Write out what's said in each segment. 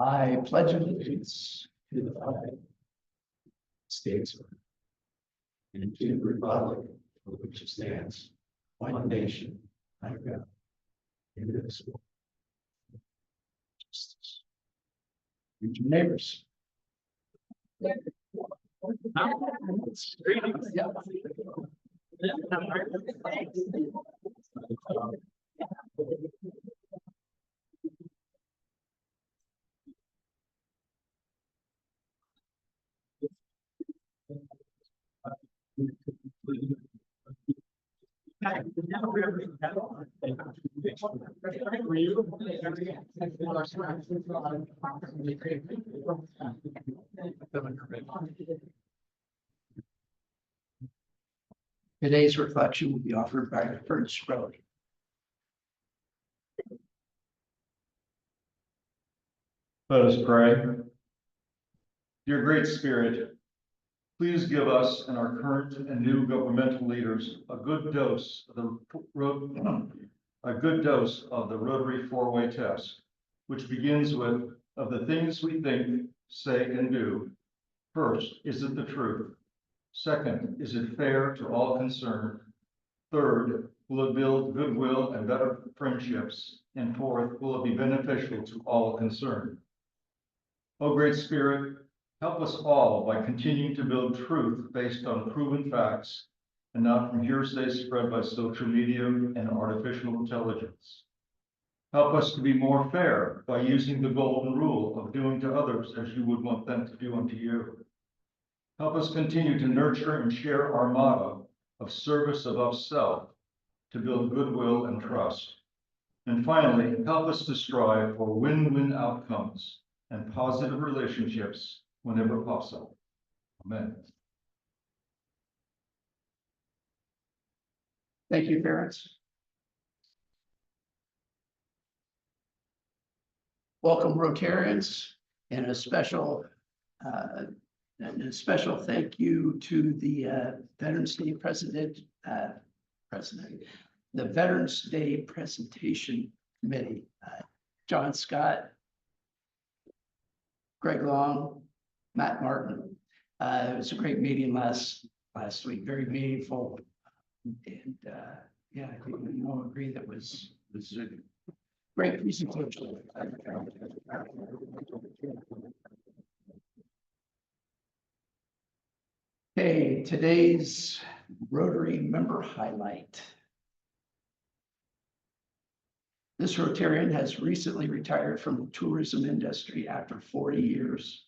I pledge allegiance to the flag of the States and to the republic for which it stands, one nation, under God, indivisible. Justice. Read your neighbors. Today's reflection will be offered by Butch. Let us pray. Dear Great Spirit, please give us and our current and new governmental leaders a good dose of the Rotary four-way test, which begins with, of the things we think, say, and do. First, is it the truth? Second, is it fair to all concerned? Third, will it build goodwill and better friendships? And fourth, will it be beneficial to all concerned? O Great Spirit, help us all by continuing to build truth based on proven facts and not from hearsay spread by social media and artificial intelligence. Help us to be more fair by using the golden rule of doing to others as you would want them to do unto you. Help us continue to nurture and share our motto of service above self to build goodwill and trust. And finally, help us to strive for win-win outcomes and positive relationships whenever possible. Amen. Thank you, parents. Welcome, Rotarians, and a special thank you to the Veterans Day the Veterans Day Presentation Committee, John Scott, Greg Long, Matt Martin. It was a great meeting last week, very meaningful, and yeah, I think we all agree that was a great presentation. Okay, today's Rotary member highlight. This Rotarian has recently retired from the tourism industry after 40 years.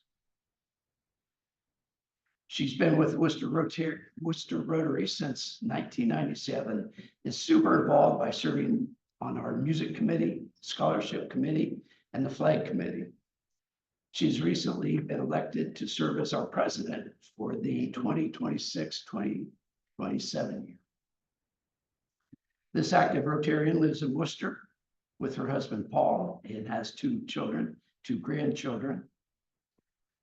She's been with Wooster Rotary since 1997, is super involved by serving on our music committee, scholarship committee, and the flag committee. She's recently been elected to serve as our president for the 2026-2027 year. This active Rotarian lives in Worcester with her husband, Paul, and has two grandchildren.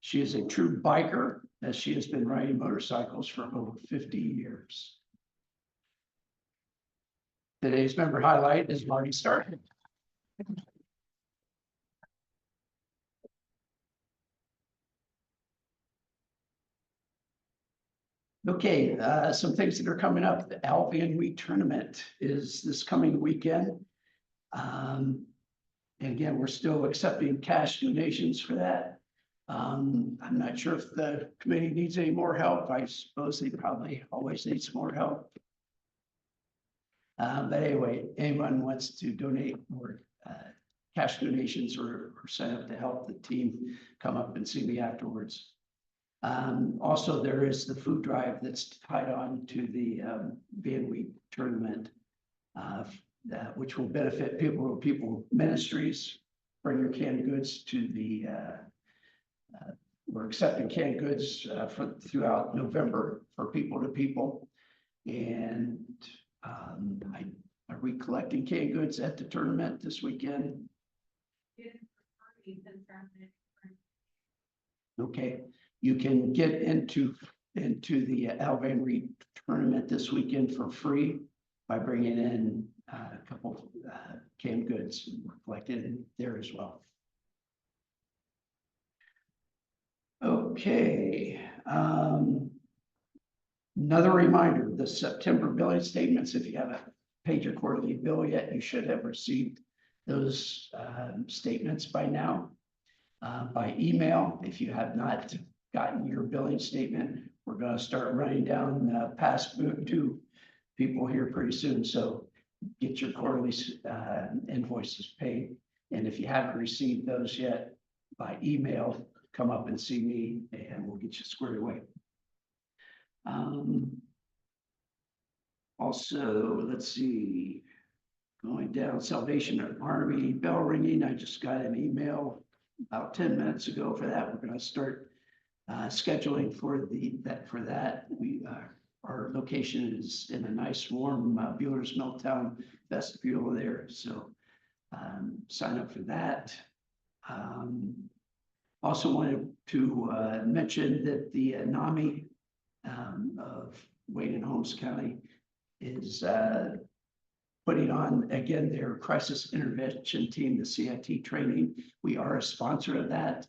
She is a true biker, as she has been riding motorcycles for over 50 years. Today's member highlight is Marty Stark. Okay, some things that are coming up. The Albion Week tournament is this coming weekend. And again, we're still accepting cash donations for that. I'm not sure if the committee needs any more help. I suppose they probably always need some more help. But anyway, anyone wants to donate more cash donations or sign up to help the team, come up and see me afterwards. Also, there is the food drive that's tied on to the Van Week tournament, which will benefit People Ministries. Bring your canned goods to the we're accepting canned goods throughout November for People to People. And are we collecting canned goods at the tournament this weekend? Okay, you can get into the Albion Reed tournament this weekend for free by bringing in a couple canned goods. We're collected there as well. Okay. Another reminder, the September billing statements, if you haven't paid your quarterly bill yet, you should have received those statements by now. By email, if you have not gotten your billing statement, we're going to start running down past due people here pretty soon. So get your quarterly invoices paid. And if you haven't received those yet by email, come up and see me and we'll get you squared away. Also, let's see, going down Salvation Army bell ringing. I just got an email about 10 minutes ago for that. We're going to start scheduling for that. Our location is in a nice warm Bueller's Milltown vestibule there. So sign up for that. Also wanted to mention that the NAMI of Wayne and Holmes County is putting on again their crisis intervention team, the CIT training. We are a sponsor of that.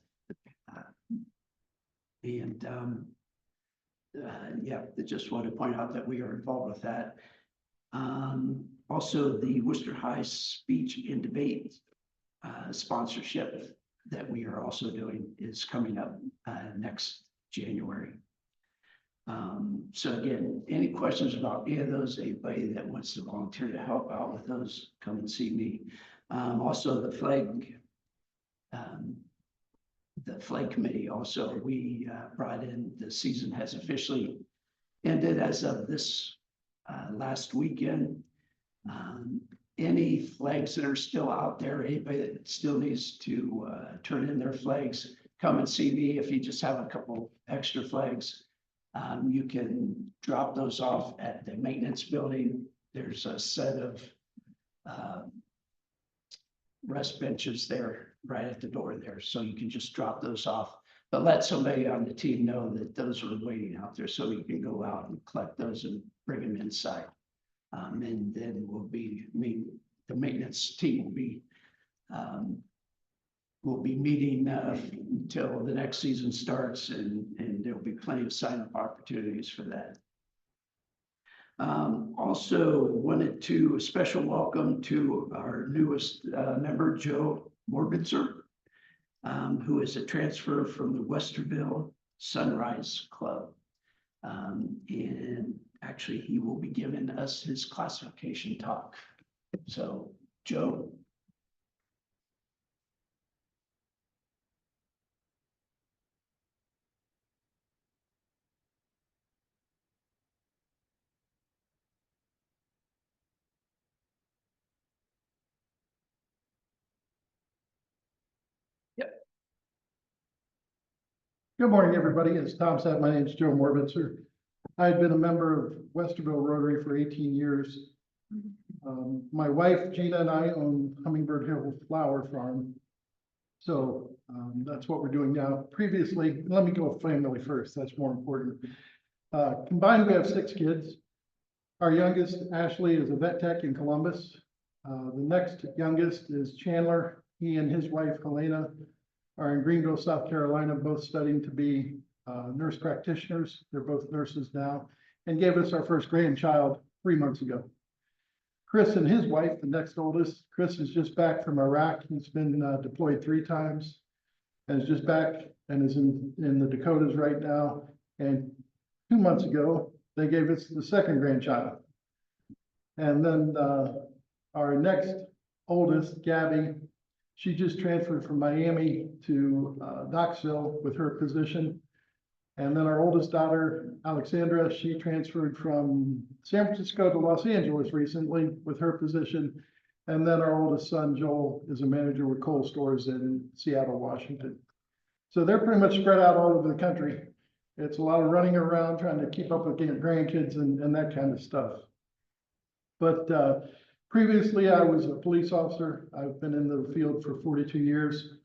Yeah, I just want to point out that we are involved with that. Also, the Worcester High speech and debate sponsorship that we are also doing is coming up next January. So again, any questions about any of those, anybody that wants to volunteer to help out with those, come and see me. Also the flag committee also, we brought in, the season has officially ended as of this last weekend. Any flags that are still out there, anybody that still needs to turn in their flags, come and see me. If you just have a couple extra flags, you can drop those off at the maintenance building. There's a set of rest benches there right at the door there. So you can just drop those off, but let somebody on the team know that those are waiting out there so you can go out and collect those and bring them inside. And then the maintenance team will be meeting until the next season starts, and there'll be plenty of sign-up opportunities for that. Also wanted to special welcome to our newest member, Joe Morbitzer, who is a transfer from the Westerville Sunrise Club. And actually, he will be giving us his classification talk. So, Joe. Good morning, everybody. As Tom said, my name is Joe Morbitzer. I've been a member of Westerville Rotary for 18 years. My wife, Gina, and I own Hummingbird Hill Flower Farm. So that's what we're doing now. Previously, let me go family first. That's more important. Combined, we have 6 kids. Our youngest, Ashley, is a vet tech in Columbus. The next youngest is Chandler. He and his wife, Helena, are in Greenville, South Carolina, both studying to be nurse practitioners. They're both nurses now, and gave us our first grandchild 3 months ago. Chris and his wife, the next oldest, Chris is just back from Iraq. He's been deployed 3 times and is just back and is in the Dakotas right now. And 2 months ago, they gave us the second grandchild. And then our next oldest, Gabby, she just transferred from Miami to Knoxville with her position. And then our oldest daughter, Alexandra, she transferred from San Francisco to Los Angeles recently with her position. And then our oldest son, Joel, is a manager with Kohl Stores in Seattle, Washington. So they're pretty much spread out all over the country. It's a lot of running around, trying to keep up with grandkids and that kind of stuff. But previously, I was a police officer. I've been in the field for 42 years,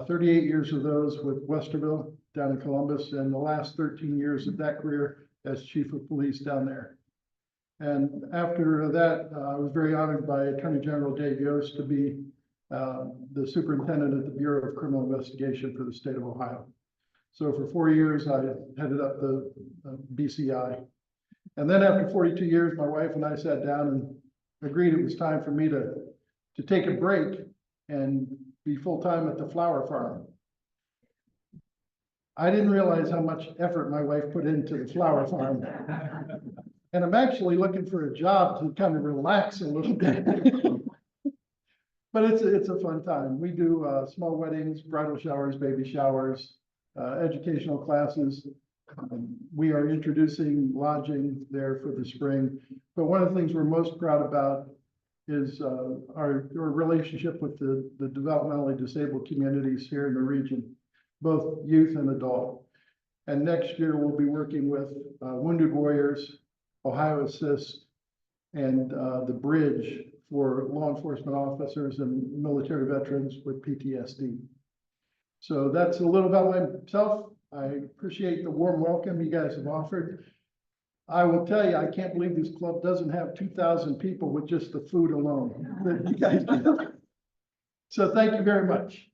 38 years of those with Westerville down in Columbus, and the last 13 years of that career as chief of police down there. And after that, I was very honored by Attorney General Dave Yost to be the superintendent at the Bureau of Criminal Investigation for the state of Ohio. So for 4 years, I headed up the BCI. And then after 42 years, my wife and I sat down and agreed it was time for me to take a break and be full-time at the flower farm. I didn't realize how much effort my wife put into the flower farm. And I'm actually looking for a job to kind of relax a little bit. But it's a fun time. We do small weddings, bridal showers, baby showers, educational classes. We are introducing lodging there for the spring. But one of the things we're most proud about is our relationship with the developmentally disabled communities here in the region, both youth and adult. And next year, we'll be working with Wounded Warriors, Ohio Assist, and the Bridge for law enforcement officers and military veterans with PTSD. So that's a little about myself. I appreciate the warm welcome you guys have offered. I will tell you, I can't believe this club doesn't have 2,000 people with just the food alone that you guys do. So thank you very much.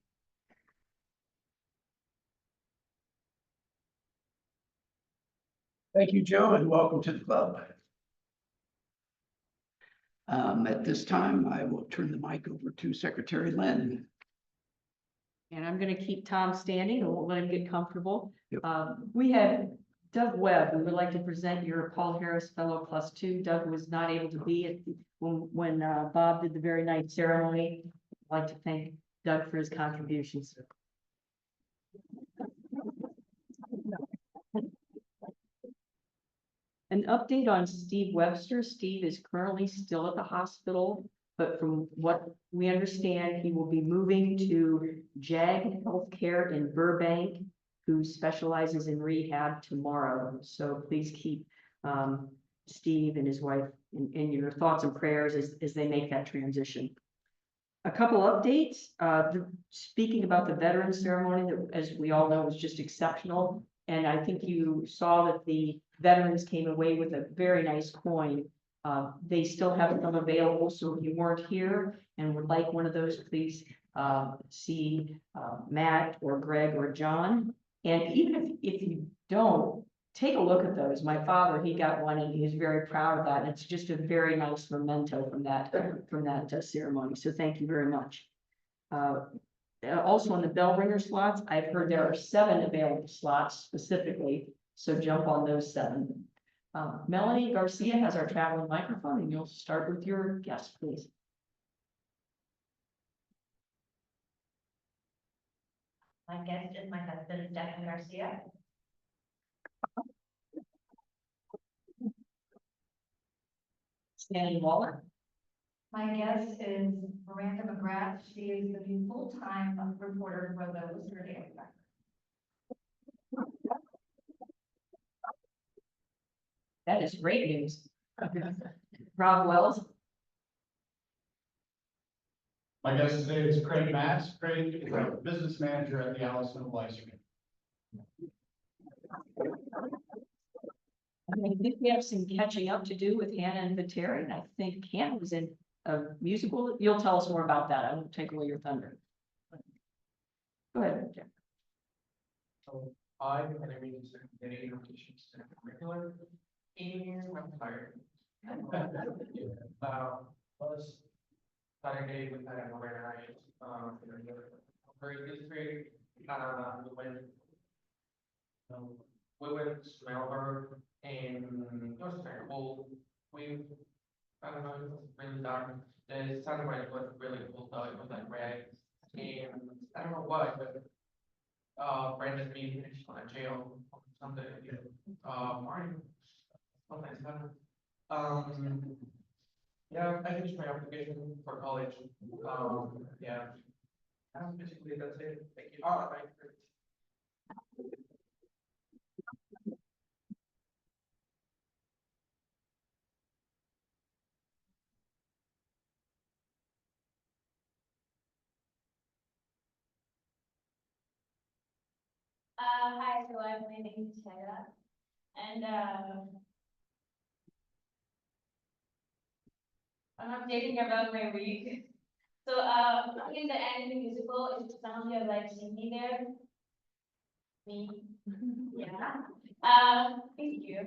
Thank you, Joe, and welcome to the club. At this time, I will turn the mic over to Secretary Lynn. And I'm gonna keep Tom standing, and won't let him get comfortable. Yep. We have Doug Webb, we would like to present your Paul Harris Fellow +2. Doug was not able to be at when Bob did the very nice ceremony. I'd like to thank Doug for his contributions. An update on Steve Webster. Steve is currently still at the hospital, but from what we understand, he will be moving to JAG Healthcare in Burbank, who specializes in rehab tomorrow. So please keep Steve and his wife in your thoughts and prayers as they make that transition. A couple updates, speaking about the veterans ceremony that, as we all know, was just exceptional. And I think you saw that the veterans came away with a very nice coin. They still have them available, so if you weren't here and would like one of those, please see Matt or Greg or John. And even if you don't, take a look at those. My father, he got one and he was very proud of that. And it's just a very nice memento from that ceremony. So thank you very much. Also on the bell ringer slots, I've heard there are 7 available slots specifically, so jump on those 7. Melanie Garcia has our traveling microphone, and you'll start with your guest, please. My guest is my husband, Stefan Garcia. Stanley Waller. My guest is Miranda McGrath. She is the new full-time reporter for the Wooster Rotary. That is great news. Rob Wells. My guest today is Craig Matz. Craig is a business manager at the Allison Ice Cream. I think we have some catching up to do with Hannah and Viteri, and I think Hannah was in a musical. You'll tell us more about that. I won't take away your thunder. Go ahead, Jeff. So my name is Danny Rotations Curricular. I'm tired. Was Saturday we had a very nice very history. We went to Melbourne and it was very cool. I don't know, it was really dark. The sunrise was really cool though, it was like red. And I don't know why, but Brenda's being finished on a jail on Sunday, morning. Yeah, I finished my application for college. Yeah. Basically that's it. Thank you. Oh, right. Hi everyone, my name is Sarah, and I'm updating about my week. So I'm in the anime musical. If some of you have like seen me there, Me? Yeah. Thank you.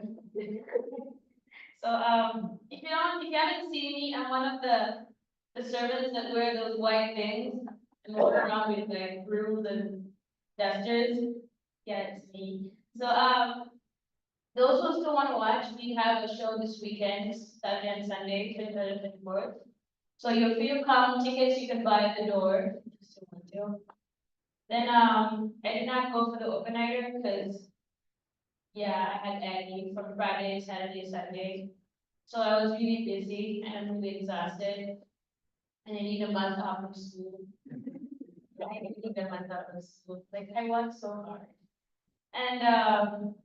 So, if you haven't seen me, I'm one of the servants that wear those white things and walk around with like brooms and dusters. Yeah, it's me. So, those who still want to watch, we have a show this weekend, Saturday and Sunday, 23rd and 24th. So you're free to come, tickets you can buy at the door, if you want to. Then, I did not go for the open nighter because, yeah, I had Aggie from Friday, Saturday, Sunday. So I was really busy and I'm really exhausted. And I need a month off from school. I need a month off from school, like I worked so hard. And,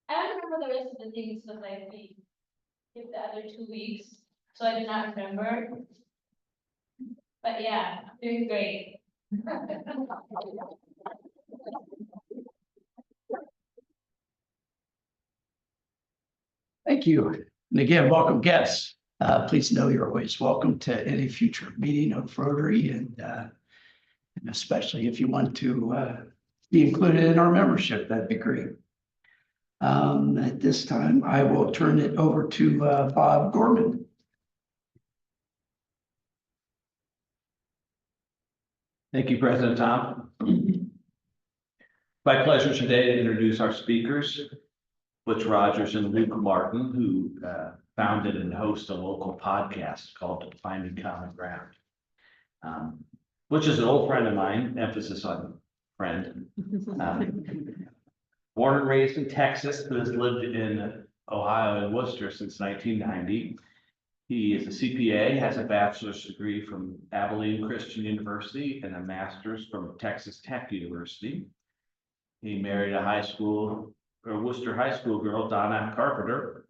I don't remember the rest of the things because we did the other 2 weeks, so I do not remember. But yeah, I'm doing great. Thank you. And again, welcome guests. Please know you're always welcome to any future meeting of Rotary and especially if you want to be included in our membership, that'd be great. At this time, I will turn it over to Bob Gorman. Thank you, President Tom. My pleasure today to introduce our speakers, Butch Rogers and Luke Martin, who founded and host a local podcast called Finding Common Ground. Butch is an old friend of mine, emphasis on friend. Born and raised in Texas, but has lived in Ohio and Worcester since 1990. He is a CPA, has a bachelor's degree from Abilene Christian University and a master's from Texas Tech University. He married a Worcester High School girl, Donna Carpenter,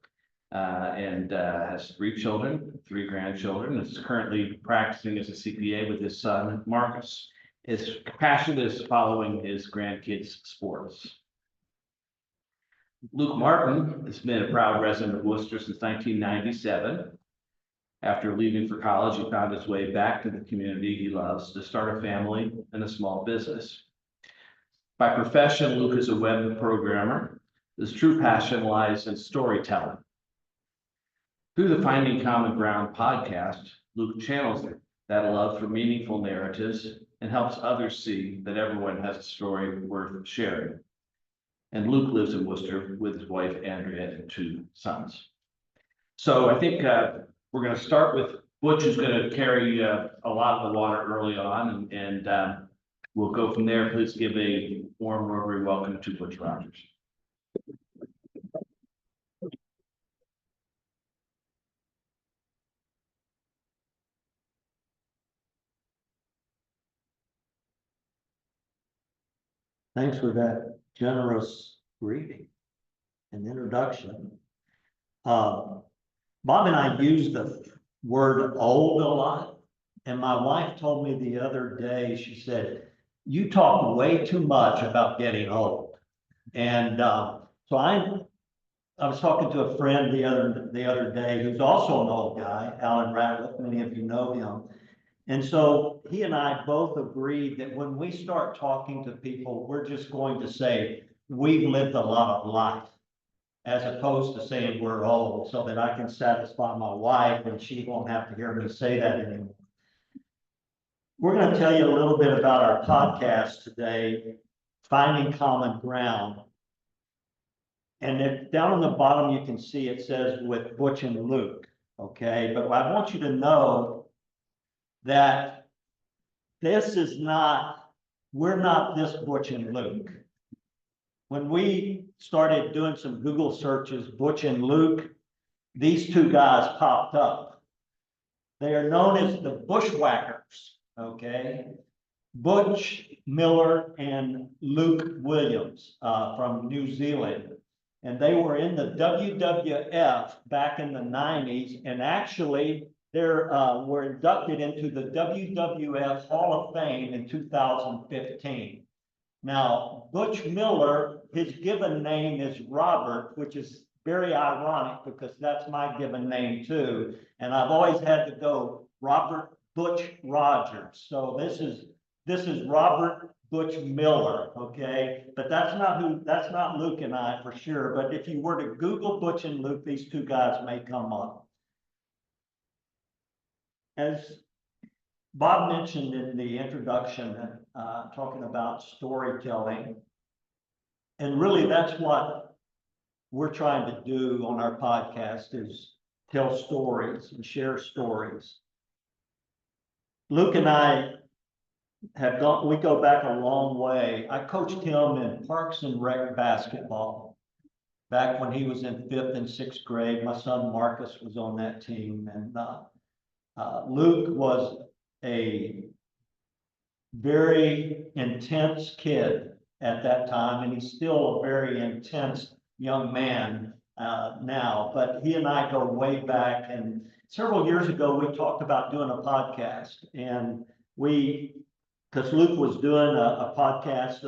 and has 3 children, 3 grandchildren. Is currently practicing as a CPA with his son, Marcus. His passion is following his grandkids' sports. Luke Martin has been a proud resident of Worcester since 1997. After leaving for college, he found his way back to the community he loves to start a family and a small business. By profession, Luke is a web programmer. His true passion lies in storytelling. Through the Finding Common Ground podcast, Luke channels that love for meaningful narratives and helps others see that everyone has a story worth sharing. And Luke lives in Worcester with his wife, Andrea, and 2 sons. So I think we're going to start with Butch, who's going to carry a lot of the water early on, and we'll go from there. Please give a warm Rotary welcome to Butch Rogers. Thanks for that generous greeting and introduction. Bob and I use the word old a lot. And my wife told me the other day, she said, you talk way too much about getting old. And so I was talking to a friend the other day who's also an old guy, Alan Ratliff, many of you know him. And so he and I both agreed that when we start talking to people, we're just going to say, we've lived a lot of life, as opposed to saying we're old, so that I can satisfy my wife and she won't have to hear me say that anymore. We're going to tell you a little bit about our podcast today, Finding Common Ground. And down on the bottom, you can see it says with Butch and Luke, okay? But I want you to know that this is not, we're not this Butch and Luke. When we started doing some Google searches, Butch and Luke, these 2 guys popped up. They are known as the Bushwhackers, okay? Butch Miller and Luke Williams from New Zealand. And they were in the WWF back in the 90s, and actually they were inducted into the WWF Hall of Fame in 2015. Now, Butch Miller, his given name is Robert, which is very ironic because that's my given name too. And I've always had to go Robert Butch Rogers. So this is Robert Butch Miller, okay? But that's not Luke and I for sure. But if you were to Google Butch and Luke, these two guys may come up. As Bob mentioned in the introduction, talking about storytelling, and really that's what we're trying to do on our podcast is tell stories and share stories. Luke and I we go back a long way. I coached him in Parks and Rec basketball back when he was in 5th and 6th grade. My son Marcus was on that team, and Luke was a very intense kid at that time, and he's still a very intense young man now. But he and I go way back, and several years ago we talked about doing a podcast, and because Luke was doing a podcast,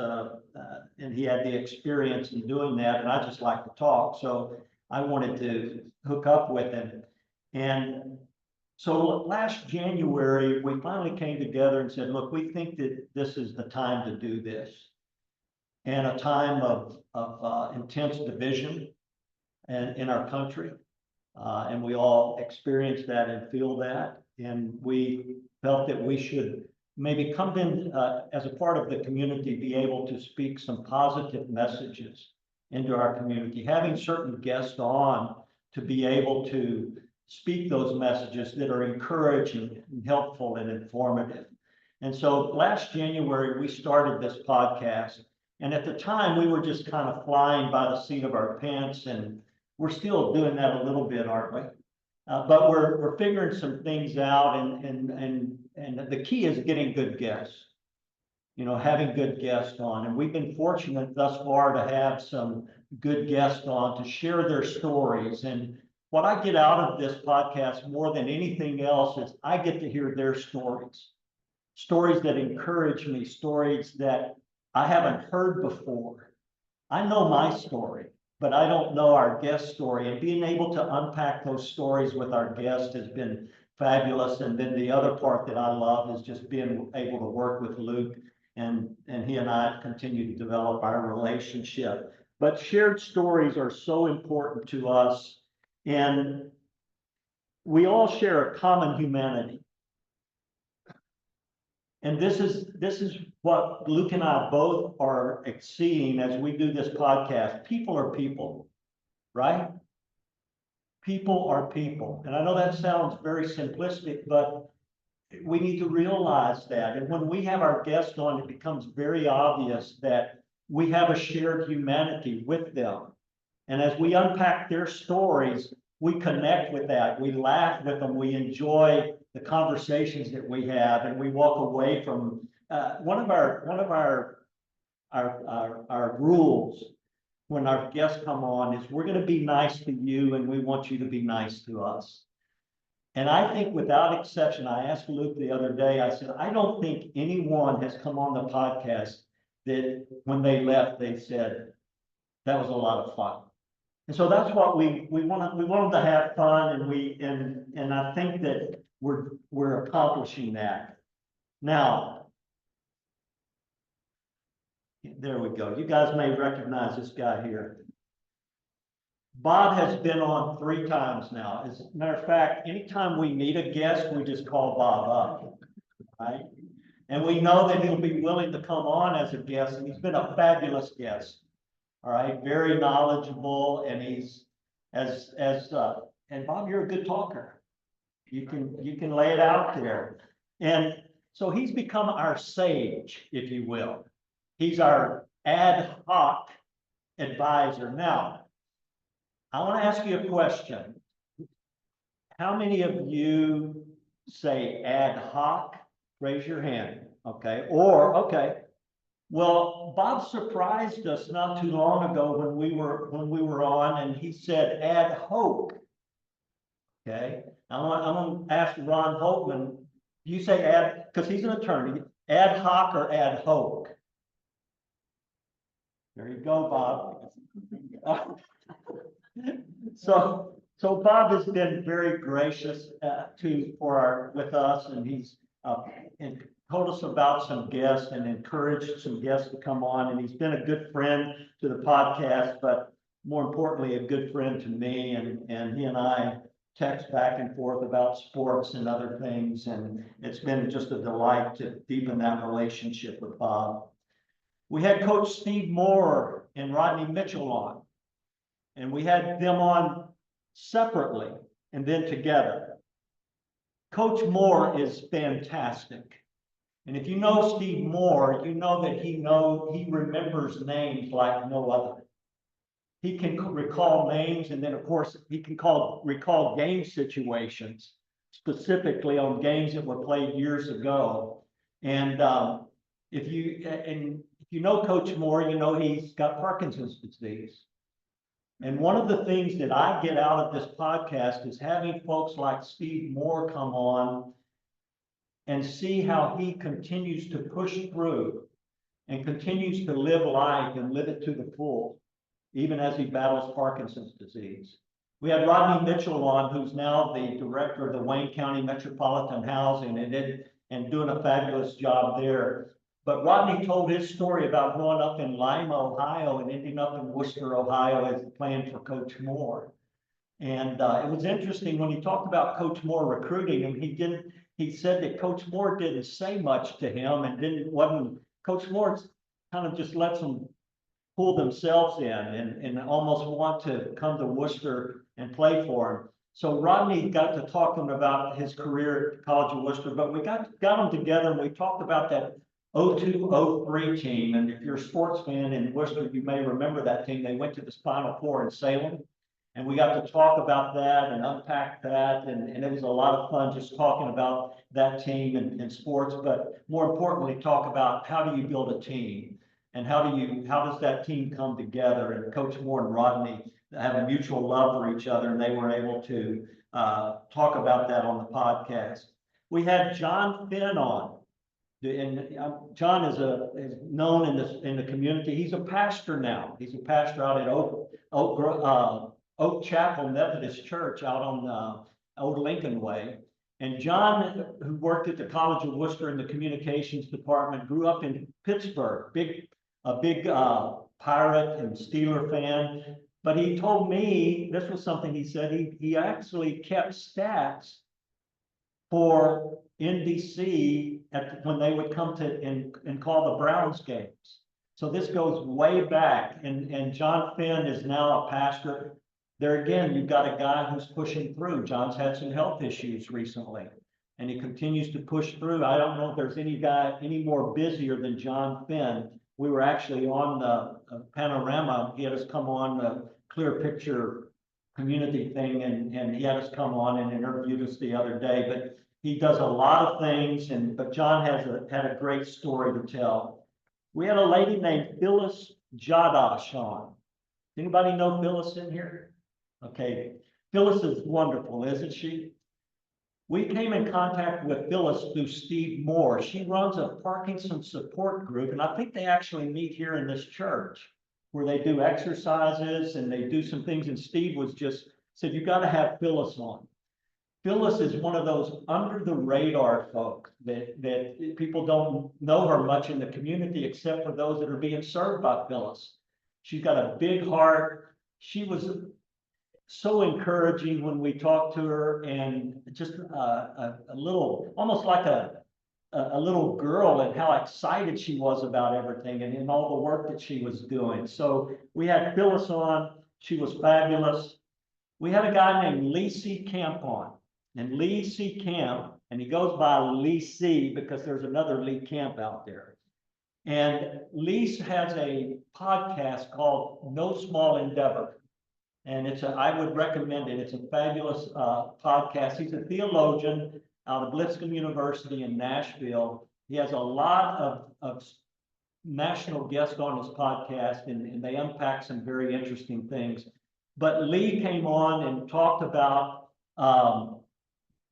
and he had the experience in doing that, and I just like to talk, so I wanted to hook up with him. And so last January, we finally came together and said, look, we think that this is the time to do this. And a time of intense division in our country. And we all experience that and feel that. And we felt that we should maybe come in as a part of the community, be able to speak some positive messages into our community, having certain guests on to be able to speak those messages that are encouraging and helpful and informative. And so last January, we started this podcast. And at the time, we were just kind of flying by the seat of our pants, and we're still doing that a little bit, aren't we? But we're figuring some things out, and the key is getting good guests. You know, having good guests on, and we've been fortunate thus far to have some good guests on to share their stories. And what I get out of this podcast more than anything else is I get to hear their stories, stories that encourage me, stories that I haven't heard before. I know my story, but I don't know our guest story, and being able to unpack those stories with our guest has been fabulous. And then the other part that I love is just being able to work with Luke, and he and I continue to develop our relationship. But shared stories are so important to us, and we all share a common humanity. And this is what Luke and I both are seeing as we do this podcast. People are people, right? People are people. And I know that sounds very simplistic, but we need to realize that. And when we have our guests on, it becomes very obvious that we have a shared humanity with them. And as we unpack their stories, we connect with that. We laugh with them. We enjoy the conversations that we have, and we walk away from one of our rules when our guests come on is we're going to be nice to you, and we want you to be nice to us. And I think without exception, I asked Luke the other day, I said, I don't think anyone has come on the podcast that when they left, they said, that was a lot of fun. And so that's what we want them to have fun, and I think that we're accomplishing that. Now, there we go. You guys may recognize this guy here. Bob has been on 3 times now. As a matter of fact, anytime we need a guest, we just call Bob up, right? And we know that he'll be willing to come on as a guest, and he's been a fabulous guest. All right, very knowledgeable, and he's and Bob, you're a good talker. You can lay it out there. And so he's become our sage, if you will. He's our ad hoc advisor. Now, I want to ask you a question. How many of you say ad hoc? Raise your hand. Okay. Or, okay. Well, Bob surprised us not too long ago when we were on, and he said ad hoc. Okay. I'm going to ask Ron Holtman, do you say ad, because he's an attorney, ad hoc or ad hoc? There you go, Bob. So So Bob has been very gracious with us, and he's and told us about some guests and encouraged some guests to come on, and he's been a good friend to the podcast, but more importantly, a good friend to me, and he and I text back and forth about sports and other things, and it's been just a delight to deepen that relationship with Bob. We had Coach Steve Moore and Rodney Mitchell on, and we had them on separately and then together. Coach Moore is fantastic. And if you know Steve Moore, you know that he remembers names like no other. He can recall names, and then of course he can recall game situations, specifically on games that were played years ago. And if you know Coach Moore, you know he's got Parkinson's disease. And one of the things that I get out of this podcast is having folks like Steve Moore come on and see how he continues to push through and continues to live life and live it to the full, even as he battles Parkinson's disease. We had Rodney Mitchell on, who's now the director of the Wayne County Metropolitan Housing and doing a fabulous job there. But Rodney told his story about growing up in Lima, Ohio, and ending up in Wooster, Ohio, as playing for Coach Moore. And it was interesting when he talked about Coach Moore recruiting him. He said that Coach Moore didn't say much to him, and Coach Moore kind of just lets them pull themselves in and almost want to come to Worcester and play for him. So Rodney got to talk to him about his career at College of Worcester, but we got them together and we talked about that 02-03 team. And if you're a sports fan in Worcester, you may remember that team. They went to the Final Four in Salem. And we got to talk about that and unpack that. And it was a lot of fun just talking about that team and sports, but more importantly, talk about how do you build a team and how does that team come together? And Coach Moore and Rodney have a mutual love for each other, and they were able to talk about that on the podcast. We had John Finn on. And John is known in the community. He's a pastor now. He's a pastor out at Oak Chapel Methodist Church out on Old Lincoln Way. And John, who worked at the College of Worcester in the communications department, grew up in Pittsburgh, a big Pirate and Steeler fan. But he told me, this was something he said, he actually kept stats for NBC when they would come to and call the Browns games. So this goes way back, and John Finn is now a pastor. There again, you've got a guy who's pushing through. John's had some health issues recently, and he continues to push through. I don't know if there's any guy any more busier than John Finn. We were actually on the Panorama. He had us come on the Clear Picture community thing, and he had us come on and interviewed us the other day. But he does a lot of things, but John had a great story to tell. We had a lady named Phyllis Jadash on. Anybody know Phyllis in here? Okay, Phyllis is wonderful, isn't she? We came in contact with Phyllis through Steve Moore. She runs a Parkinson's support group, and I think they actually meet here in this church where they do exercises and they do some things. And Steve said, you got to have Phyllis on. Phyllis is one of those under the radar folks that people don't know her much in the community, except for those that are being served by Phyllis. She's got a big heart. She was so encouraging when we talked to her, and just a little, almost like a little girl, and how excited she was about everything and all the work that she was doing. So we had Phyllis on. She was fabulous. We had a guy named Lee C. Camp on, and Lee C. Camp, and he goes by Lee C. because there's another Lee Camp out there. And Lee has a podcast called No Small Endeavor. And I would recommend it. It's a fabulous podcast. He's a theologian out of Lipscomb University in Nashville. He has a lot of national guests on his podcast, and they unpack some very interesting things. But Lee came on and talked about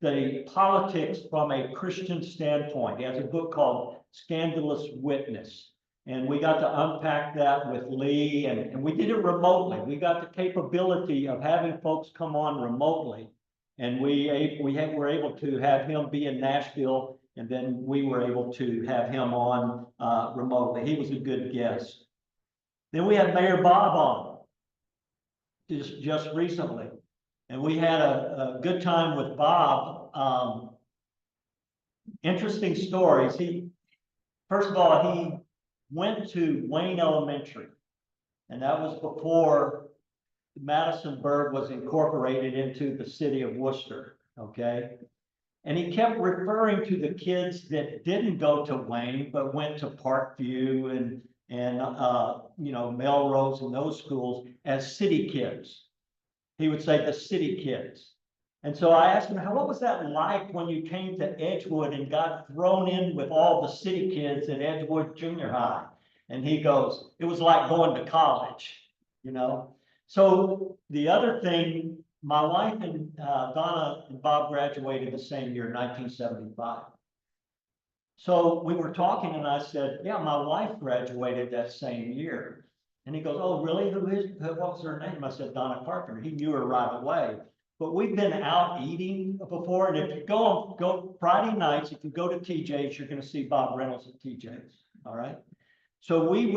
the politics from a Christian standpoint. He has a book called Scandalous Witness. And we got to unpack that with Lee, and we did it remotely. We got the capability of having folks come on remotely. And were able to have him be in Nashville, and then we were able to have him on remotely. He was a good guest. Then we had Mayor Bob on just recently, and we had a good time with Bob. Interesting stories. First of all, he went to Wayne Elementary, and that was before Madisonburg was incorporated into the city of Worcester, okay? And he kept referring to the kids that didn't go to Wayne, but went to Parkview and you know, Melrose and those schools as city kids. He would say the city kids. And so I asked him, what was that like when you came to Edgewood and got thrown in with all the city kids at Edgewood Junior High? And he goes, it was like going to college, you know? So the other thing, my wife and Donna and Bob graduated the same year, 1975. So we were talking and I said, yeah, my wife graduated that same year. And he goes, oh, really? What was her name? I said, Donna Carpenter. He knew her right away. But we've been out eating before. And if you go Friday nights, if you go to TJ's, you're going to see Bob Reynolds at TJ's. All right. So we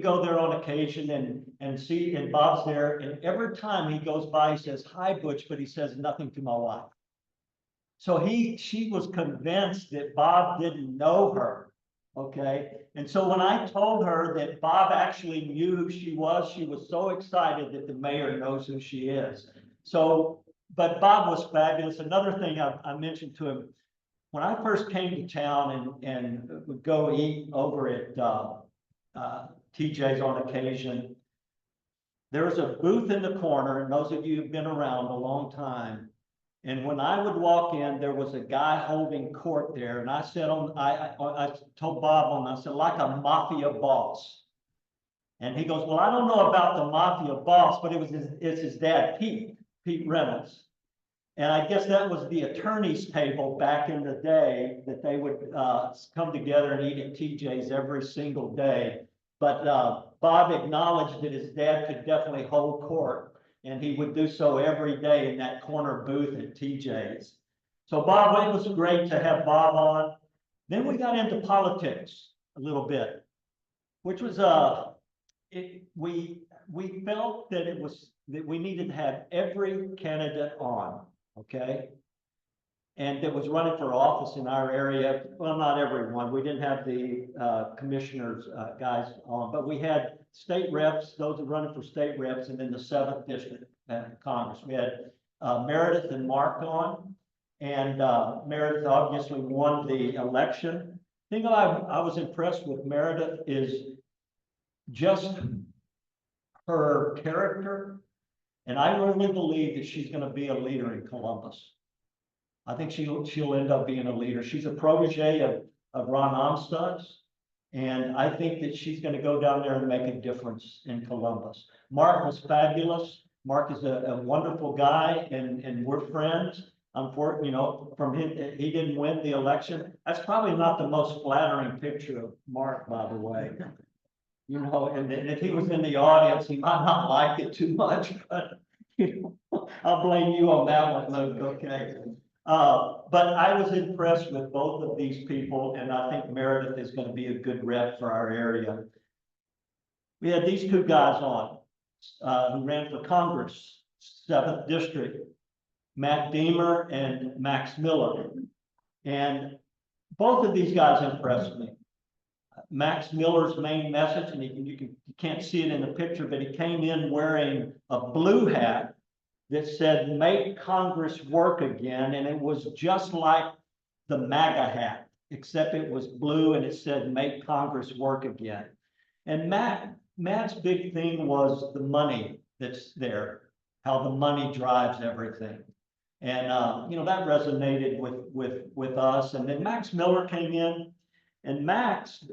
go there on occasion and see, and Bob's there, and every time he goes by, he says, hi, Butch, but he says nothing to my wife. So she was convinced that Bob didn't know her, okay? And so when I told her that Bob actually knew who she was so excited that the mayor knows who she is. So, but Bob was fabulous. Another thing I mentioned to him, when I first came to town and would go eat over at TJ's on occasion, there was a booth in the corner, and those of you who've been around a long time, and when I would walk in, there was a guy holding court there, and I said, I told Bob I said, like a mafia boss. And he goes, well, I don't know about the mafia boss, but it's his dad, Pete Reynolds. And I guess that was the attorney's table back in the day that they would come together and eat at TJ's every single day. But Bob acknowledged that his dad could definitely hold court, and he would do so every day in that corner booth at TJ's. So Bob, it was great to have Bob on. Then we got into politics a little bit, which was we felt that we needed to have every candidate on. Okay. And that was running for office in our area. Well, not everyone. We didn't have the commissioners guys on, but we had state reps, those who running for state reps, and then the 7th district Congress. We had Meredith and Mark on, and Meredith obviously won the election. The thing I was impressed with Meredith is just her character. And I really believe that she's going to be a leader in Columbus. I think she'll end up being a leader. She's a protege of Ron Amstutz, and I think that she's going to go down there and make a difference in Columbus. Mark was fabulous. Mark is a wonderful guy, and we're friends. Unfortunately, you know, from him, he didn't win the election. That's probably not the most flattering picture of Mark, by the way. You know, and if he was in the audience, he might not like it too much, but you know, I'll blame you on that one, Luke, okay? But I was impressed with both of these people, and I think Meredith is going to be a good rep for our area. We had these two guys on who ran for Congress, 7th District, Matt Deemer and Max Miller. And both of these guys impressed me. Max Miller's main message, and you can't see it in the picture, but he came in wearing a blue hat that said, make Congress work again. And it was just like the MAGA hat, except it was blue and it said, make Congress work again. And Matt's big thing was the money that's there, how the money drives everything. And, you know, that resonated with us. And then Max Miller came in, and Max,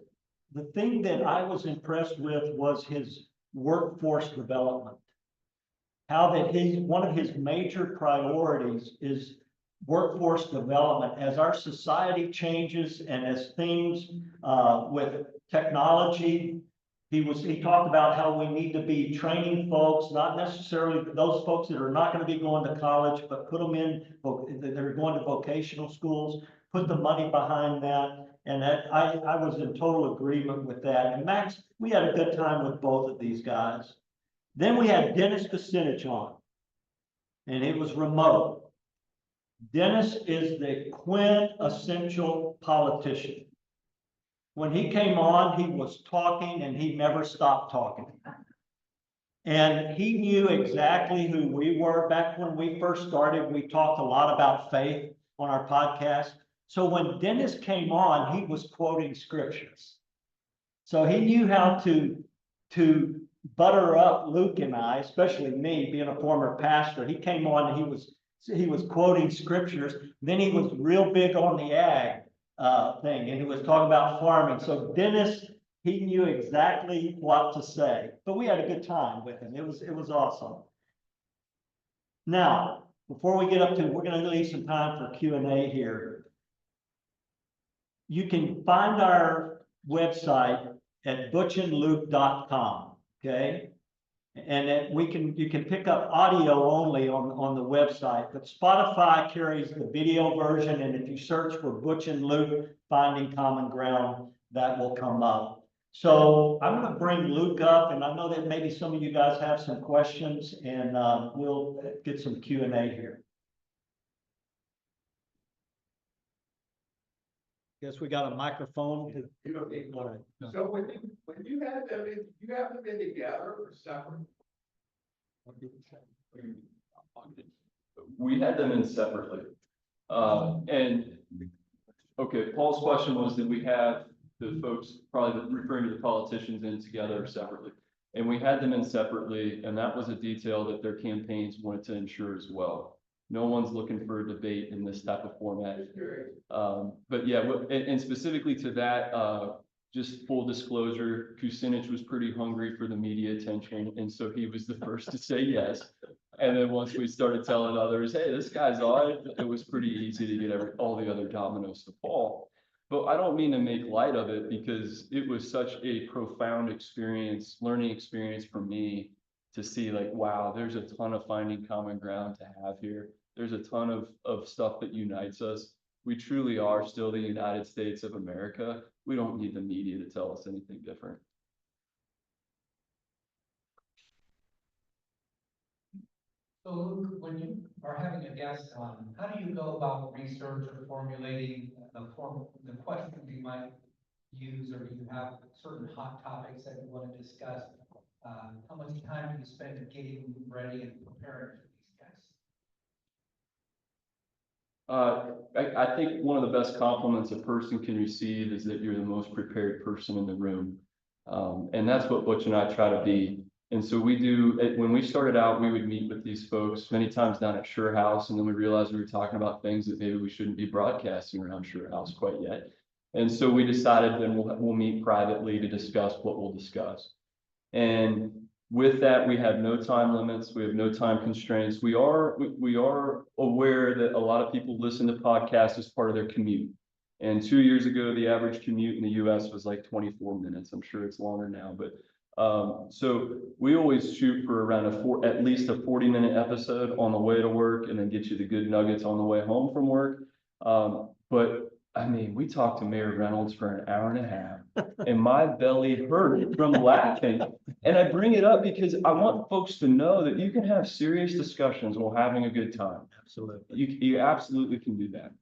the thing that I was impressed with was his workforce development. How that one of his major priorities is workforce development, as our society changes and as things, with technology, he talked about how we need to be training folks, not necessarily those folks that are not going to be going to college, but put them in, that are going to vocational schools, put the money behind that. And that I was in total agreement with that. And Max, we had a good time with both of these guys. Then we had Dennis Kucinich on, and it was remote. Dennis is the quintessential politician. When he came on, he was talking and he never stopped talking. And he knew exactly who we were. Back when we first started, we talked a lot about faith on our podcast. So when Dennis came on, he was quoting scriptures. So he knew how to butter up Luke and I, especially me, being a former pastor. He came on and he was quoting scriptures. Then he was real big on the ag thing, and he was talking about farming. So Dennis, he knew exactly what to say. But we had a good time with him. It was awesome. Now, before we get up to, we're going to leave some time for Q&A here. You can find our website at butchandluke.com, okay? And then you can pick up audio only on the website, but Spotify carries the video version. And if you search for Butch and Luke, Finding Common Ground, that will come up. So I'm going to bring Luke up, and I know that maybe some of you guys have some questions, and we'll get some Q&A here. Guess we got a microphone. So when you have them in together or separate? We had them in separately. And, okay, Paul's question was, did we have the folks, probably referring to the politicians, in together or separately? And we had them in separately, and that was a detail that their campaigns wanted to ensure as well. No one's looking for a debate in this type of format. But yeah, and specifically to that, just full disclosure, Kucinich was pretty hungry for the media attention, and so he was the first to say yes. And then once we started telling others, hey, this guy's on, it was pretty easy to get all the other dominoes to fall. But I don't mean to make light of it, because it was such a profound experience, learning experience for me, to see like, wow, there's a ton of finding common ground to have here. There's a ton of stuff that unites us. We truly are still the United States of America. We don't need the media to tell us anything different. So Luke, when you are having a guest on, how do you go about research or formulating the questions you might use, or do you have certain hot topics that you want to discuss? How much time do you spend getting ready and preparing for these guests? I think one of the best compliments a person can receive is that you're the most prepared person in the room. And that's what Butch and I try to be. And so we do, when we started out, we would meet with these folks many times down at Sure House, and then we realized we were talking about things that maybe we shouldn't be broadcasting around Sure House quite yet. And so we decided then we'll meet privately to discuss what we'll discuss. And with that, we have no time limits. We have no time constraints. We are aware that a lot of people listen to podcasts as part of their commute. And 2 years ago, the average commute in the US was like 24 minutes. I'm sure it's longer now, but so we always shoot for around at least a 40-minute episode on the way to work, and then get you the good nuggets on the way home from work. But I mean, we talked to Mayor Reynolds for an hour and a half, and my belly hurt from laughing. And I bring it up because I want folks to know that you can have serious discussions while having a good time. Absolutely. You absolutely can do that.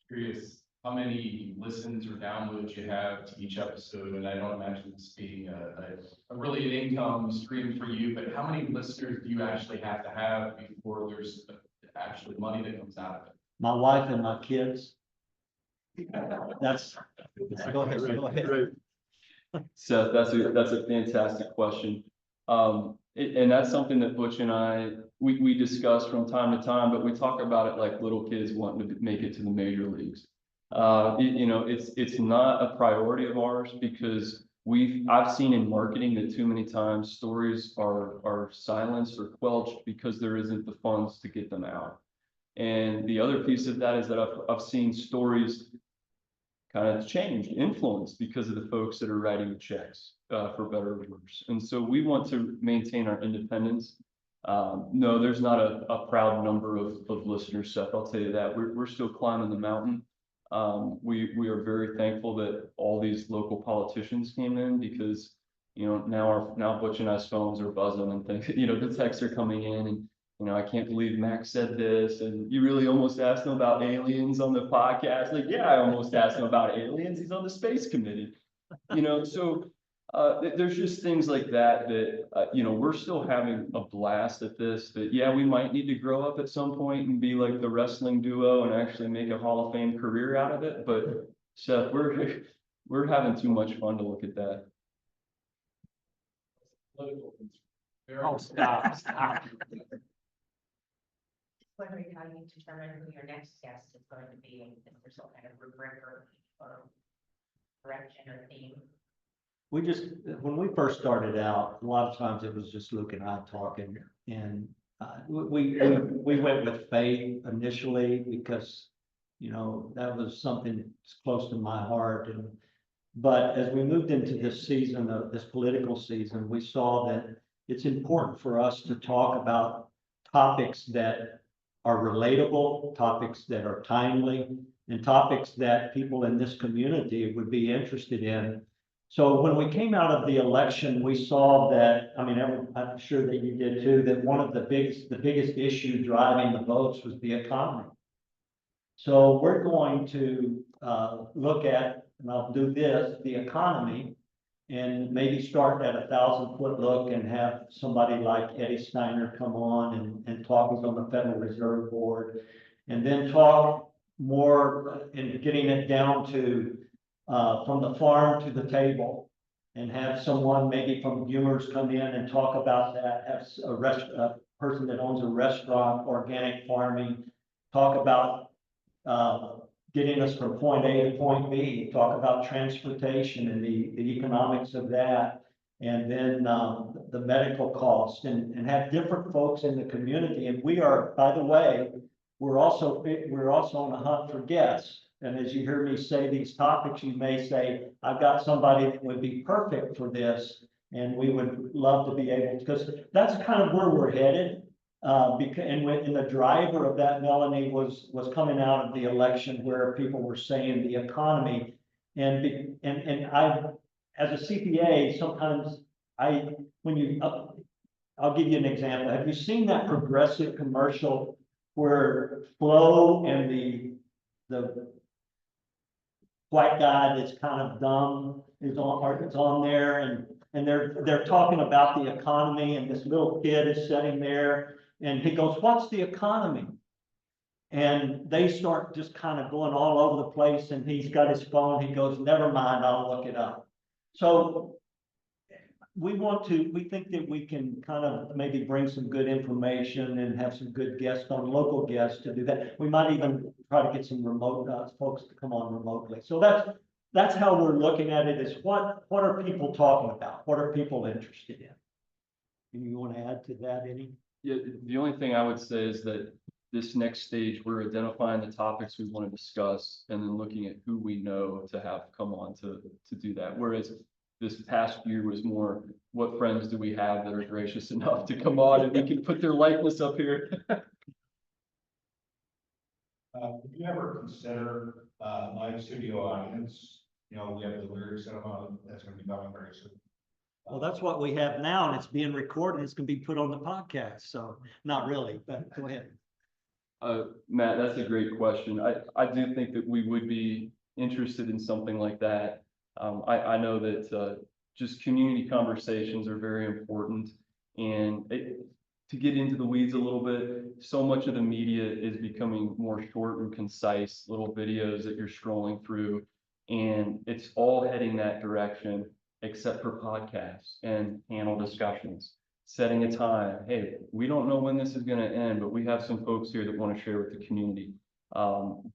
Curious how many listens or downloads you have to each episode, and I don't imagine this being a really an income stream for you, but how many listeners do you actually have to have before there's actually money that comes out of it? My wife and my kids. That's, go ahead. Seth, that's a fantastic question. And that's something that Butch and I, we discuss from time to time, but we talk about it like little kids wanting to make it to the major leagues. You know, it's not a priority of ours, because I've seen in marketing that too many times stories are silenced or quelched because there isn't the funds to get them out. And the other piece of that is that I've seen stories kind of changed, influenced because of the folks that are writing the checks, for better or worse. And so we want to maintain our independence. No, there's not a proud number of listeners, Seth, I'll tell you that. We're still climbing the mountain. We are very thankful that all these local politicians came in because, you know, now Butch and I's phones are buzzing and things, you know, the texts are coming in and, you know, I can't believe Max said this, and you really almost asked him about aliens on the podcast. Like, yeah, I almost asked him about aliens. He's on the space committee, you know, so there's just things like that, you know, we're still having a blast at this, that, yeah, we might need to grow up at some point and be like the wrestling duo and actually make a Hall of Fame career out of it. But Seth, we're having too much fun to look at that. Oh, stop. Wondering how you determine who your next guest is going to be, and if there's some kind of rubric or direction or theme. When we first started out, a lot of times it was just Luke and I talking, and we went with faith initially because, you know, that was something that's close to my heart. But as we moved into this season of this political season, we saw that it's important for us to talk about topics that are relatable, topics that are timely, and topics that people in this community would be interested in. So when we came out of the election, we saw that, I mean, I'm sure that you did too, that one of the biggest issue driving the votes was the economy. So we're going to look at, and I'll do this, the economy, and maybe start at 1,000-foot look and have somebody like Eddie Steiner come on and talk. He's on the Federal Reserve Board, and then talk more in getting it down to from the farm to the table, and have someone maybe from Viewers come in and talk about that, have a person that owns a restaurant, organic farming, talk about getting us from point A to point B, talk about transportation and the economics of that, and then the medical cost, and have different folks in the community. And we are, by the way, we're also on a hunt for guests. And as you hear me say these topics, you may say, I've got somebody that would be perfect for this, and we would love to be able to, because that's kind of where we're headed. And the driver of that, Melanie, was coming out of the election where people were saying the economy, and I, as a CPA, sometimes I'll give you an example. Have you seen that Progressive commercial where Flo and the white guy that's kind of dumb is on there, and they're talking about the economy, and this little kid is sitting there. And he goes, what's the economy? And they start just kind of going all over the place, and he's got his phone. He goes, never mind, I'll look it up. So we think that we can kind of maybe bring some good information and have some good guests on, local guests to do that. We might even try to get some remote folks to come on remotely. So that's how we're looking at it, is what are people talking about? What are people interested in? You want to add to that, Eddie? Yeah, the only thing I would say is that this next stage, we're identifying the topics we want to discuss and then looking at who we know to have come on to do that. Whereas this past year was more, what friends do we have that are gracious enough to come on and we can put their likeness up here. Would you ever consider live studio audience? You know, we have the lyrics that that's going to be coming very soon. Well, that's what we have now, and it's being recorded. It's going to be put on the podcast. So not really, but go ahead. Matt, that's a great question. I do think that we would be interested in something like that. I know that just community conversations are very important, and to get into the weeds a little bit, so much of the media is becoming more short and concise, little videos that you're scrolling through, and it's all heading that direction, except for podcasts and panel discussions. Setting a time. Hey, we don't know when this is going to end, but we have some folks here that want to share with the community.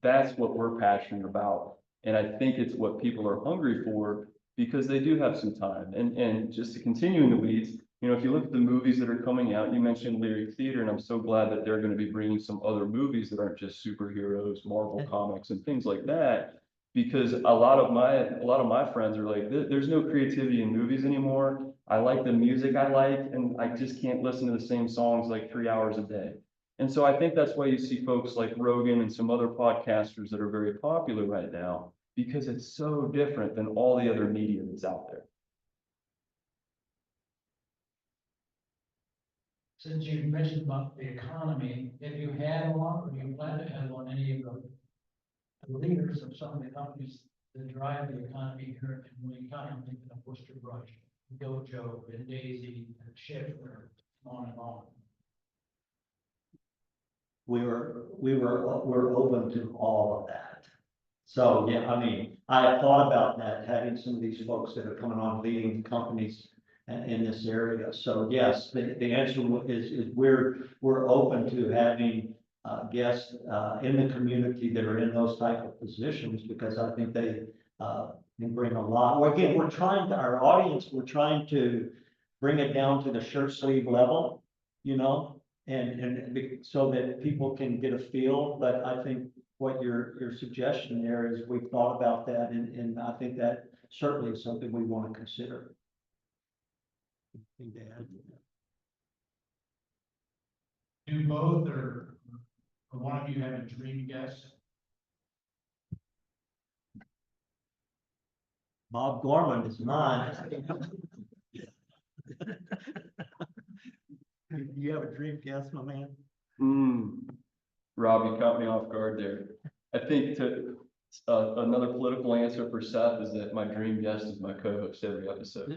That's what we're passionate about. And I think it's what people are hungry for, because they do have some time. And just to continue in the weeds, you know, if you look at the movies that are coming out, you mentioned Lyric Theater, and I'm so glad that they're going to be bringing some other movies that aren't just superheroes, Marvel comics and things like that. Because a lot of my friends are like, there's no creativity in movies anymore. I like the music I like, and I just can't listen to the same songs like 3 hours a day. And so I think that's why you see folks like Rogan and some other podcasters that are very popular right now, because it's so different than all the other media that's out there. Since you mentioned about the economy, have you had one, or you plan to have one, any of the leaders of some of the companies that drive the economy here in Wayne County? I'm thinking of Wooster Rotary, Dojo, and Daisy, and Schaefer, on and on. We're open to all of that. So, yeah, I mean, I have thought about that, having some of these folks that are coming on leading companies in this area. So yes, the answer is we're open to having guests in the community that are in those type of positions, because I think they can bring a lot. Well, again, we're trying to bring it down to the shirt sleeve level, you know, so that people can get a feel. But I think what your suggestion there is, we've thought about that, and I think that certainly is something we want to consider. Do both, or one of you have a dream guest? Bob Gorman is mine. Do you have a dream guest, my man? Rob, you caught me off guard there. I think another political answer for Seth is that my dream guest is my co-host every episode.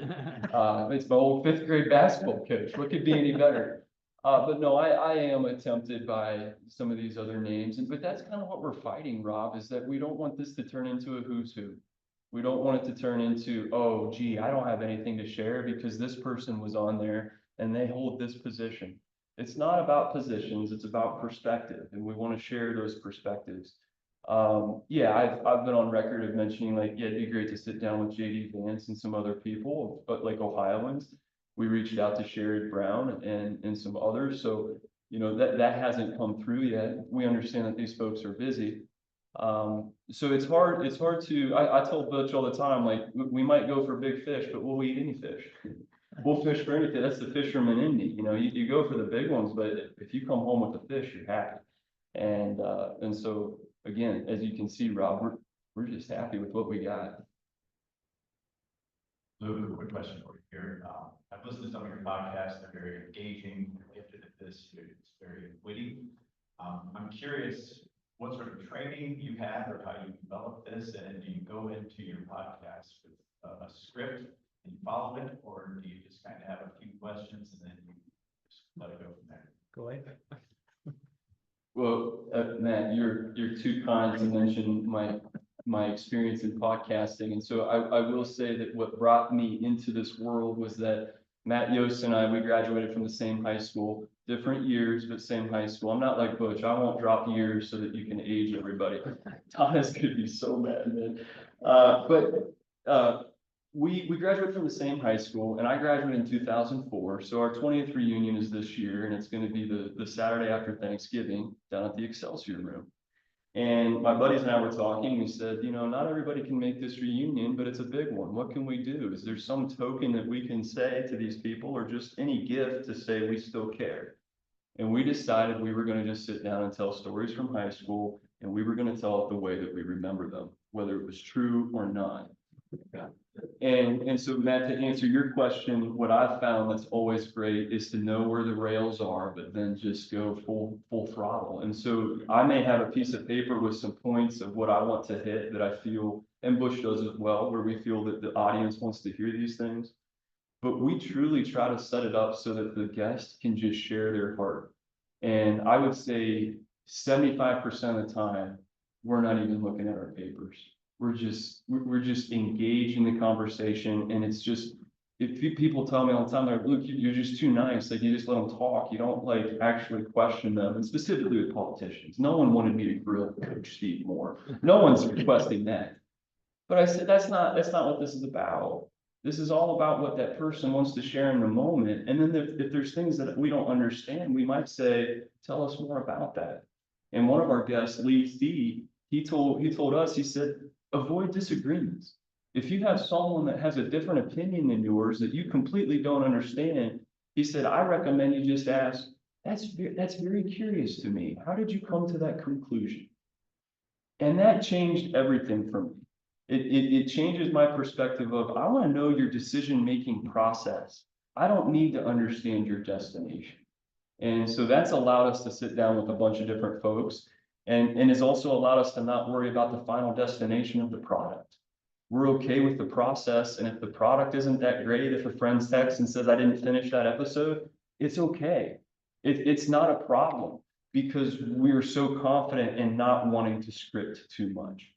It's my old 5th grade basketball coach. What could be any better? But no, I am tempted by some of these other names, but that's kind of what we're fighting, Rob, is that we don't want this to turn into a who's who. We don't want it to turn into, oh, gee, I don't have anything to share because this person was on there and they hold this position. It's not about positions, it's about perspective, and we want to share those perspectives. Yeah, I've been on record of mentioning, like, yeah, it'd be great to sit down with JD Vance and some other people, but like Ohioans. We reached out to Sherrod Brown and some others. So, you know, that hasn't come through yet. We understand that these folks are busy. So it's hard to, I tell Butch all the time, like, we might go for big fish, but we'll eat any fish. We'll fish for anything. That's the fisherman in me. You know, you go for the big ones, but if you come home with a fish, you're happy. And so again, as you can see, Rob, we're just happy with what we got. Luke, quick question for you here. I've listened to some of your podcasts. They're very engaging, gifted at this. It's very witty. I'm curious what sort of training you had or how you developed this, and do you go into your podcast with a script and you follow it, or do you just kind of have a few questions and then you just let it go from there? Go ahead. Well, Matt, you're too kind to mention my experience in podcasting. And so I will say that what brought me into this world was that Matt Yost and I, we graduated from the same high school, different years, but same high school. I'm not like Butch. I won't drop years so that you can age everybody. Thomas could be so mad, man. We graduated from the same high school, and I graduated in 2004. So our 20th reunion is this year, and it's going to be the Saturday after Thanksgiving down at the Excelsior Room. And my buddies and I were talking. We said, you know, not everybody can make this reunion, but it's a big one. What can we do? Is there some token that we can say to these people, or just any gift to say we still care? And we decided we were going to just sit down and tell stories from high school, and we were going to tell it the way that we remember them, whether it was true or not. And so, Matt, to answer your question, what I've found that's always great is to know where the rails are, but then just go full throttle. And so I may have a piece of paper with some points of what I want to hit that I feel, and Bush does as well, where we feel that the audience wants to hear these things. But we truly try to set it up so that the guest can just share their heart. And I would say 75% of the time, we're not even looking at our papers. We're just engaged in the conversation, and it's just, if people tell me all the time, they're like, Luke, you're just too nice. Like, you just let them talk. You don't like actually question them. And specifically with politicians, no one wanted me to grill Coach Steve more. No one's requesting that. But I said, that's not what this is about. This is all about what that person wants to share in the moment. And then if there's things that we don't understand, we might say, tell us more about that. And one of our guests, Lee Thee, he told us, he said, avoid disagreements. If you have someone that has a different opinion than yours that you completely don't understand, he said, I recommend you just ask, that's very curious to me. How did you come to that conclusion? And that changed everything for me. It changes my perspective of, I want to know your decision-making process. I don't need to understand your destination. And so that's allowed us to sit down with a bunch of different folks and has also allowed us to not worry about the final destination of the product. We're okay with the process. And if the product isn't that great, if a friend texts and says, I didn't finish that episode, it's okay. It's not a problem because we're so confident in not wanting to script too much.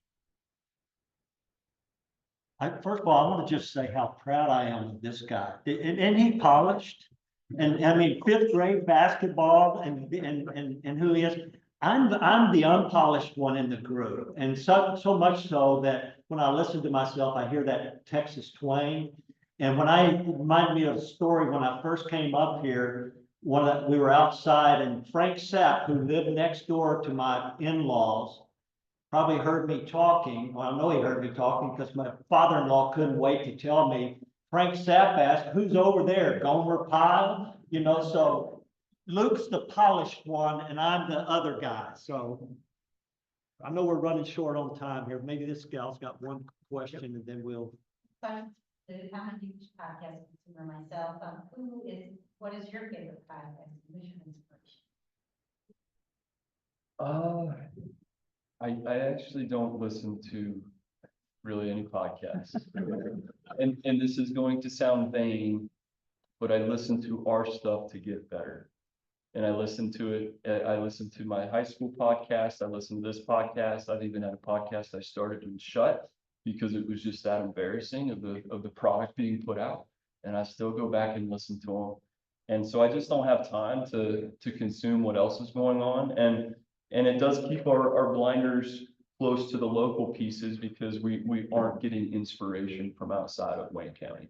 First of all, I want to just say how proud I am of this guy. And he polished. And I mean, fifth grade basketball and who he is. I'm the unpolished one in the group. And so much so that when I listen to myself, I hear that Texas twang. And it reminded me of a story when I first came up here, we were outside and Frank Sapp, who lived next door to my in-laws, probably heard me talking. Well, I know he heard me talking because my father-in-law couldn't wait to tell me. Frank Sapp asked, who's over there? Gomer Pyle? You know, so Luke's the polished one and I'm the other guy. So I know we're running short on time here. Maybe this gal's got one question and then we'll. I'm a huge podcast consumer myself. What is your favorite podcast? Mission inspiration. I actually don't listen to really any podcasts. And this is going to sound vain, but I listen to our stuff to get better. And I listen to my high school podcast. I listen to this podcast. I've even had a podcast I started and shut because it was just that embarrassing of the product being put out. And I still go back and listen to them. And so I just don't have time to consume what else is going on. And it does keep our blinders close to the local pieces because we aren't getting inspiration from outside of Wayne County.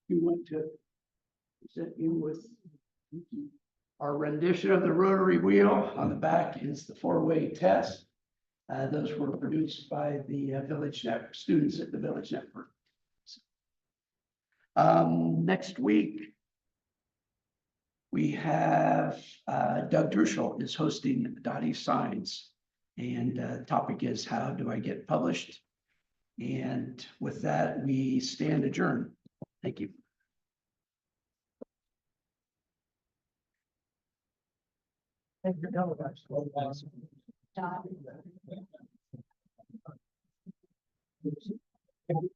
You went to present you with our rendition of the rotary wheel. On the back is the four-way test. Those were produced by the Village Network students at the Village Network. Next week, we have Doug Druschel is hosting Dottie Signs. And the topic is, how do I get published? And with that, we stand adjourned. Thank you. Thank you.